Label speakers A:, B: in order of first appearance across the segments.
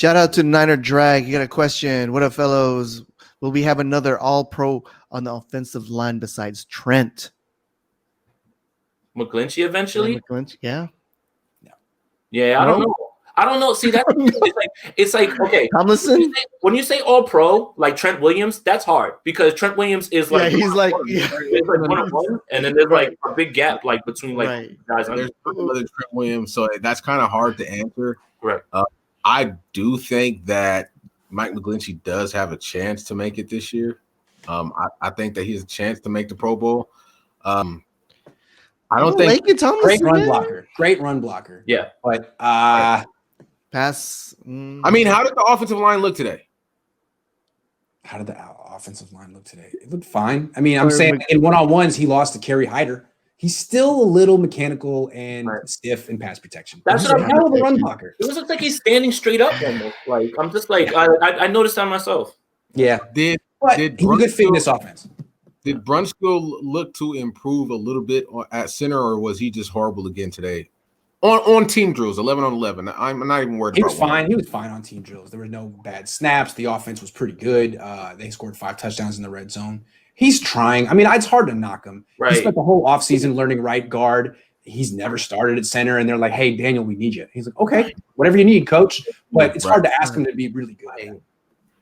A: Shout out to Niner Drag. You got a question. What up, fellows? Will we have another all-pro on the offensive line besides Trent?
B: McGlinchey eventually?
A: Yeah.
B: Yeah, I don't know. I don't know. See, it's like okay.
A: Tomlinson?
B: When you say all pro, like Trent Williams, that's hard because Trent Williams is like
A: he's like
B: 1-on-1, and then there's like a big gap like between like guys.
C: There's another Trent Williams, so that's kind of hard to answer.
B: Right.
C: I do think that Mike McGlinchey does have a chance to make it this year. I think that he has a chance to make the Pro Bowl. I don't think
D: great run blocker.
B: Yeah,
D: but
A: pass.
C: I mean, how did the offensive line look today?
D: How did the offensive line look today? It looked fine. I mean, I'm saying in one-on-ones, he lost to Kerry Hyder. He's still a little mechanical and stiff in pass protection.
B: That's what I'm
D: hell of a run blocker.
B: It looks like he's standing straight up almost. Like I'm just like I noticed that myself.
D: Yeah.
C: Did
D: he's a good fit in this offense.
C: Did Brunskill look to improve a little bit at center, or was he just horrible again today? On team drills, 11 on 11. I'm not even worried about it.
D: He was fine. He was fine on team drills. There were no bad snaps. The offense was pretty good. They scored 5 touchdowns in the red zone. He's trying. I mean, it's hard to knock him.
B: Right.
D: He spent the whole offseason learning right guard. He's never started at center, and they're like, hey, Daniel, we need you. He's like, okay, whatever you need, coach. But it's hard to ask him to be really good.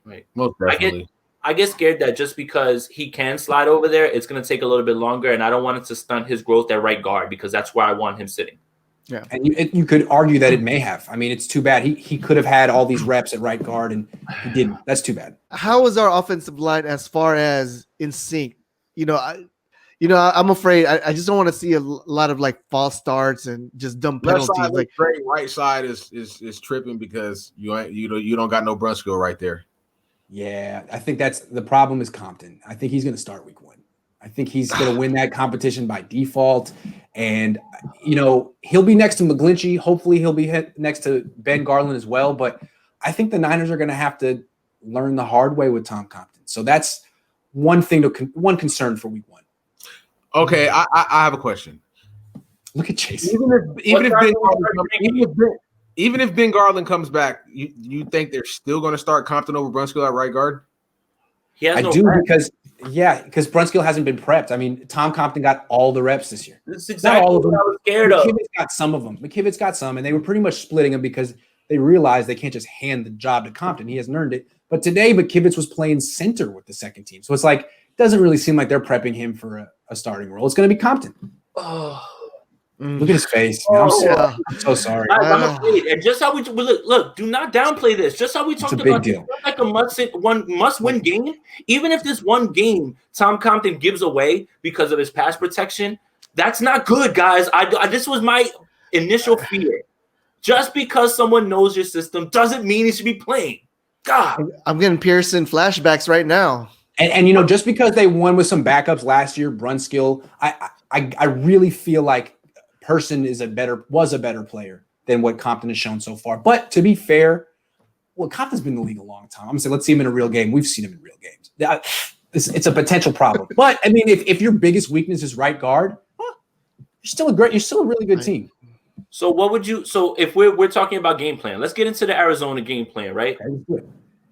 B: Right.
C: Most definitely.
B: I get scared that just because he can slide over there, it's going to take a little bit longer, and I don't want it to stunt his growth at right guard because that's where I want him sitting.
A: Yeah,
D: and you could argue that it may have. I mean, it's too bad. He could have had all these reps at right guard, and he didn't. That's too bad.
A: How is our offensive line as far as in sync? I'm afraid. I just don't want to see a lot of like false starts and just dumb penalties.
C: Left side like great, right side is tripping because you don't got no Brunskill right there.
D: Yeah, I think that's the problem is Compton. I think he's going to start week 1. I think he's going to win that competition by default. And, he'll be next to McGlinchey. Hopefully he'll be next to Ben Garland as well. But I think the Niners are going to have to learn the hard way with Tom Compton. So that's one concern for week 1.
C: Okay, I have a question.
D: Look at Chase.
C: Even if Ben Garland comes back, you think they're still going to start Compton over Brunskill at right guard?
D: Because Brunskill hasn't been prepped. I mean, Tom Compton got all the reps this year.
B: That's exactly all of them. What I was scared of.
D: McKivitz got some of them. McKivitz got some, and they were pretty much splitting them because they realized they can't just hand the job to Compton. He hasn't earned it. But today, McKivitz was playing center with the second team. So it's like, it doesn't really seem like they're prepping him for a starting role. It's going to be Compton.
B: Oh.
D: Look at his face. I'm so sorry.
B: I'm afraid. And just how we look, do not downplay this. Just how we talked about it, like a must-win game. Even if this one game Tom Compton gives away because of his pass protection, that's not good, guys. This was my initial fear. Just because someone knows your system doesn't mean he should be playing. God,
A: I'm getting Pearson flashbacks right now.
D: And just because they won with some backups last year, Brunskill, I really feel like Person was a better player than what Compton has shown so far. But to be fair, Compton's been in the league a long time. I'm gonna say let's see him in a real game. We've seen him in real games. It's a potential problem. But I mean, if your biggest weakness is right guard, you're still a really good team.
B: So what would you? So if we're talking about game plan, let's get into the Arizona game plan, right?
D: Okay,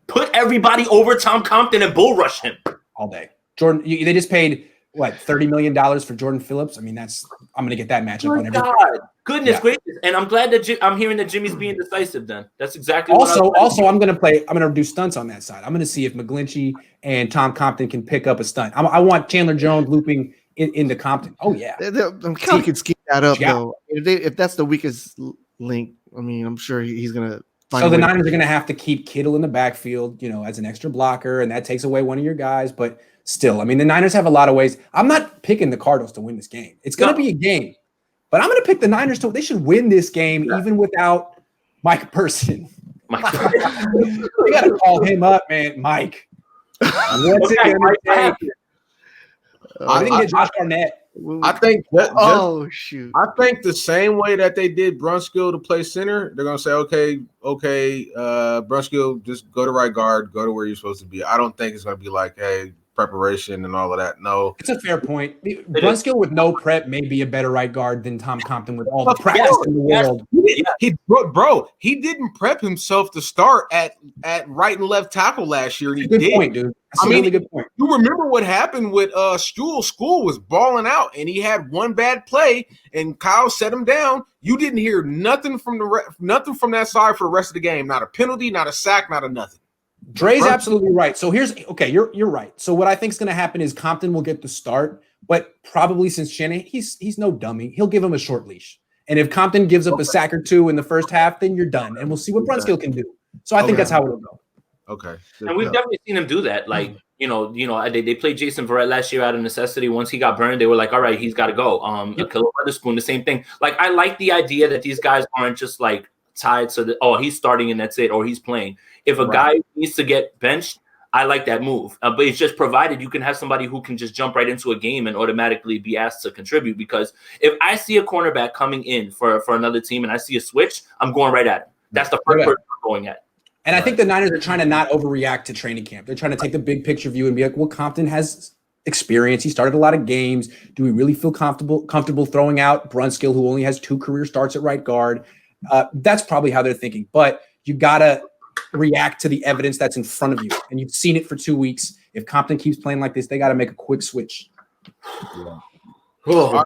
B: put everybody over Tom Compton and bull rush him
D: all day. Jordan, they just paid $30 million for Jordan Phillips. I mean, I'm going to get that matchup on every.
B: God, goodness gracious! And I'm glad that I'm hearing that Jimmy's being decisive. Then that's exactly.
D: Also, I'm going to do stunts on that side. I'm going to see if McGlinchey and Tom Compton can pick up a stunt. I want Chandler Jones looping into Compton. Oh yeah,
A: Cal can scheme that up though. If that's the weakest link, I mean, I'm sure he's going to.
D: So the Niners are going to have to keep Kittle in the backfield, as an extra blocker, and that takes away one of your guys. But still, I mean, the Niners have a lot of ways. I'm not picking the Cardinals to win this game. It's going to be a game, but I'm going to pick the Niners they should win this game even without Mike Person. You got to call him up, man, Mike. What's it going to take? I didn't get Josh Garnett.
C: I think
A: shoot!
C: I think the same way that they did Brunskill to play center, they're gonna say, okay, Brunskill, just go to right guard, go to where you're supposed to be. I don't think it's gonna be like, hey, preparation and all of that. No,
D: it's a fair point. Brunskill with no prep may be a better right guard than Tom Compton with all the practice in the world.
C: He didn't prep himself to start at right and left tackle last year. And he
D: Good
C: did.
D: point, dude. That's a really good point.
C: You remember what happened with School? School was balling out, and he had one bad play, and Kyle set him down. You didn't hear nothing from that side for the rest of the game. Not a penalty, not a sack, not a nothing.
D: Dre's absolutely right. So you're right. So what I think is going to happen is Compton will get the start, but probably since Shanahan, he's no dummy. He'll give him a short leash. And if Compton gives up a sack or two in the first half, then you're done. And we'll see what Brunskill can do. So I think that's how it'll go.
C: Okay.
B: And we've definitely seen him do that. Like, they played Jason Verrett last year out of necessity. Once he got burned, they were like, all right, he's got to go. Khalil Witherspoon, the same thing. Like, I like the idea that these guys aren't just like tied so that, he's starting and that's it, or he's playing. If a guy needs to get benched, I like that move. But it's just provided you can have somebody who can just jump right into a game and automatically be asked to contribute. Because if I see a cornerback coming in for another team and I see a switch, I'm going right at him. That's the first person I'm going at.
D: And I think the Niners are trying to not overreact to training camp. They're trying to take the big picture view and be like, well, Compton has experience. He started a lot of games. Do we really feel comfortable throwing out Brunskill, who only has 2 career starts at right guard? That's probably how they're thinking. But you got to react to the evidence that's in front of you. And you've seen it for 2 weeks. If Compton keeps playing like this, they got to make a quick switch.
C: Yeah. Cool.